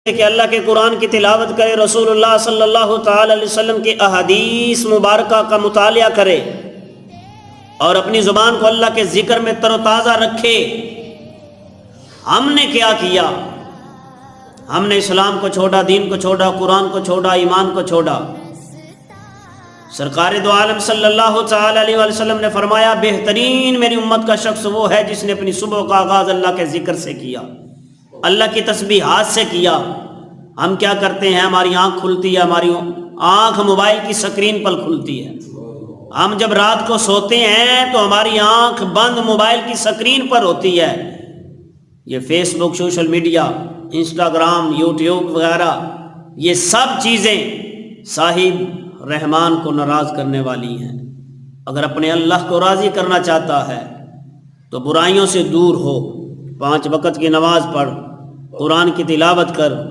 کہ اللہ کے قرآن کی تلاوت کرے، رسول اللہ صلی اللہ تعالی علیہ وسلم کی احادیث مبارکہ کا مطالعہ کرے اور اپنی زبان کو اللہ کے ذکر میں تر و تازہ رکھے۔ ہم نے کیا کیا؟ ہم نے اسلام کو چھوڑا، دین کو چھوڑا، قرآن کو چھوڑا، ایمان کو چھوڑا۔ سرکار دو عالم صلی اللہ تعالی علیہ وسلم نے فرمایا، بہترین میری امت کا شخص وہ ہے جس نے اپنی صبح کا آغاز اللہ کے ذکر سے کیا، اللہ کی تسبیحات سے کیا۔ ہم کیا کرتے ہیں؟ ہماری آنکھ کھلتی ہے، ہماری آنکھ موبائل کی سکرین پر کھلتی ہے۔ ہم جب رات کو سوتے ہیں تو ہماری آنکھ بند موبائل کی سکرین پر ہوتی ہے۔ یہ فیس بک، سوشل میڈیا، انسٹاگرام، یوٹیوب وغیرہ، یہ سب چیزیں صاحب رحمان کو ناراض کرنے والی ہیں۔ اگر اپنے اللہ کو راضی کرنا چاہتا ہے تو برائیوں سے دور ہو، 5 وقت کی نماز پڑھ، قرآن کی تلاوت کر،